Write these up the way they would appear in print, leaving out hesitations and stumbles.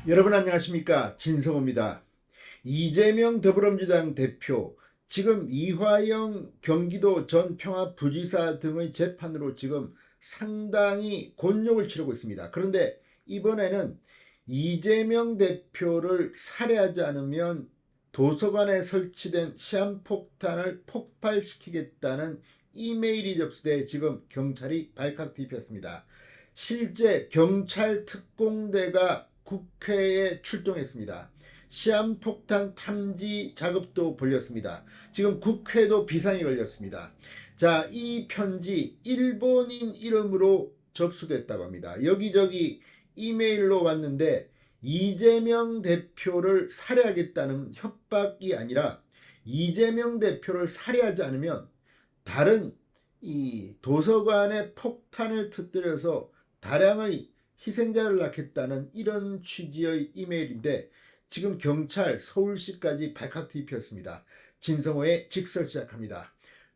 여러분 안녕하십니까, 진성호입니다. 이재명 더불어민주당 대표, 지금 이화영 경기도 전 평화부지사 등의 재판으로 지금 상당히 곤욕을 치르고 있습니다. 그런데 이번에는 이재명 대표를 살해하지 않으면 도서관에 설치된 시한폭탄을 폭발시키겠다는 이메일이 접수돼 지금 경찰이 발칵 뒤집혔습니다. 실제 경찰 특공대가 국회에 출동했습니다. 시한폭탄 탐지 작업도 벌였습니다. 지금 국회도 비상이 걸렸습니다. 자, 이 편지 일본인 이름으로 접수됐다고 합니다. 여기저기 이메일로 왔는데 이재명 대표를 살해하겠다는 협박이 아니라 이재명 대표를 살해하지 않으면 다른 이 도서관에 폭탄을 터뜨려서 다량의 희생자를 낳겠다는 이런 취지의 이메일인데 지금 경찰 서울시까지 발칵 뒤집혔습니다. 진성호의 직설 시작합니다.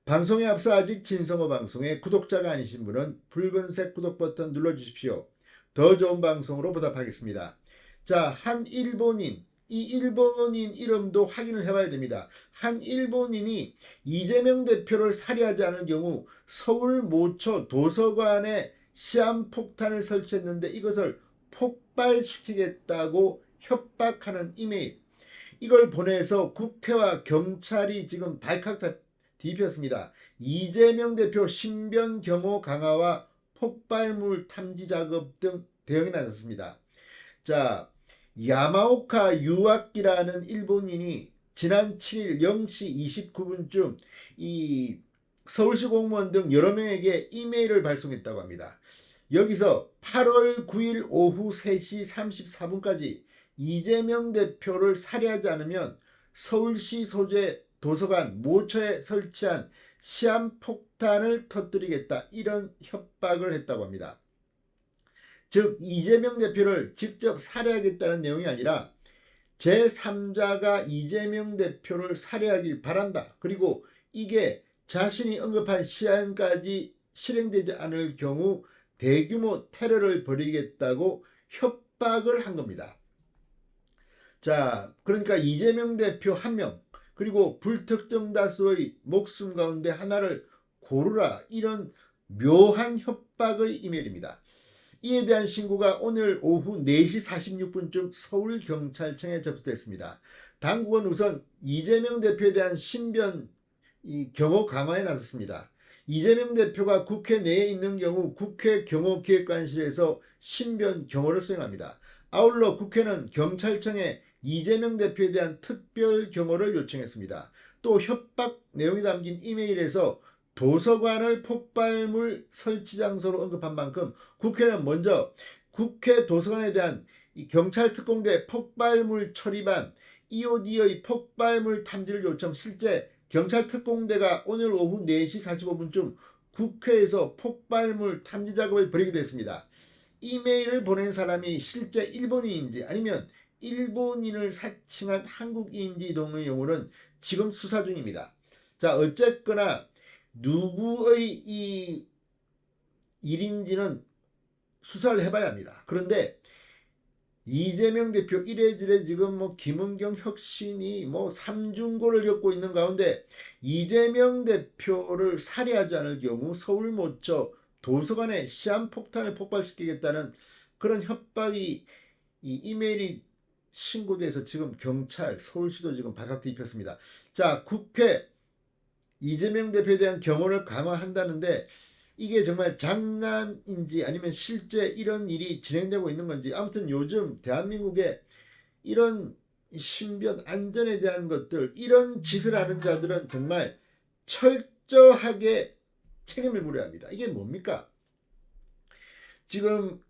방송에 앞서 아직 진성호 방송에 구독자가 아니신 분은 붉은색 구독 버튼 눌러주십시오. 더 좋은 방송으로 보답하겠습니다. 자, 한 일본인, 이 일본인 이름도 확인을 해봐야 됩니다. 한 일본인이 이재명 대표를 살해하지 않을 경우 서울 모처 도서관에 시한폭탄을 설치했는데 이것을 폭발시키겠다고 협박하는 이메일, 이걸 보내서 국회와 경찰이 지금 발칵 뒤집혔습니다. 이재명 대표 신변 경호 강화와 폭발물 탐지 작업 등 대응에 나섰습니다. 자, 야마오카 유아키라는 일본인이 지난 7일 0시 29분쯤 이 서울시 공무원 등 여러 명에게 이메일을 발송했다고 합니다. 여기서 8월 9일 오후 3시 34분까지 이재명 대표를 살해하지 않으면 서울시 소재 도서관 모처에 설치한 시한폭탄을 터뜨리겠다, 이런 협박을 했다고 합니다. 즉 이재명 대표를 직접 살해하겠다는 내용이 아니라 제3자가 이재명 대표를 살해하길 바란다. 그리고 이게 자신이 언급한 시한까지 실행되지 않을 경우 대규모 테러를 벌이겠다고 협박을 한 겁니다. 자, 그러니까 이재명 대표 한 명, 그리고 불특정 다수의 목숨 가운데 하나를 고르라, 이런 묘한 협박의 이메일입니다. 이에 대한 신고가 오늘 오후 4시 46분쯤 서울경찰청에 접수됐습니다. 당국은 우선 이재명 대표에 대한 신변 경호 강화에 나섰습니다. 이재명 대표가 국회 내에 있는 경우 국회 경호기획관실에서 신변 경호를 수행합니다. 아울러 국회는 경찰청에 이재명 대표에 대한 특별 경호를 요청했습니다. 또 협박 내용이 담긴 이메일에서 도서관을 폭발물 설치 장소로 언급한 만큼 국회는 먼저 국회 도서관에 대한 경찰 특공대 폭발물 처리반 EOD의 폭발물 탐지를 요청, 실제 경찰 특공대가 오늘 오후 4시 45분쯤 국회에서 폭발물 탐지 작업을 벌이기도 했습니다. 이메일을 보낸 사람이 실제 일본인인지 아니면 일본인을 사칭한 한국인인지 등의 경우는 지금 수사 중입니다. 자, 어쨌거나 누구의 이 일인지는 수사를 해봐야 합니다. 그런데 이재명 대표 이래저래 지금 김은경 혁신이 삼중고를 겪고 있는 가운데 이재명 대표를 살해하지 않을 경우 서울 모처 도서관에 시한폭탄을 폭발시키겠다는 그런 협박이 이 이메일이 신고돼서 지금 경찰 서울시도 지금 발칵 뒤집혔습니다. 자, 국회 이재명 대표에 대한 경호를 강화한다는데 이게 정말 장난인지 아니면 실제 이런 일이 진행되고 있는 건지, 아무튼 요즘 대한민국에 이런 신변 안전에 대한 것들, 이런 짓을 하는 자들은 정말 철저하게 책임을 물어야 합니다. 이게 뭡니까? 지금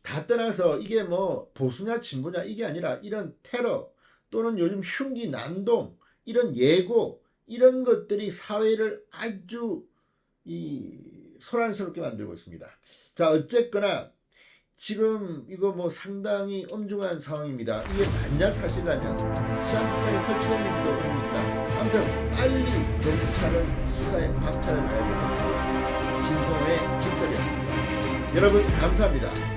다 떠나서 이게 보수냐 진보냐 이게 아니라 이런 테러 또는 요즘 흉기 난동, 이런 예고, 이런 것들이 사회를 아주 소란스럽게 만들고 있습니다. 자, 어쨌거나 지금 이거 상당히 엄중한 상황입니다. 이게 만약 사실이라면 시한폭탄이 설치된 일도 없습니다. 아무튼 빨리 경찰은 수사에 박차를 가야 되겠습니다. 진성호의 직설이었습니다. 여러분 감사합니다.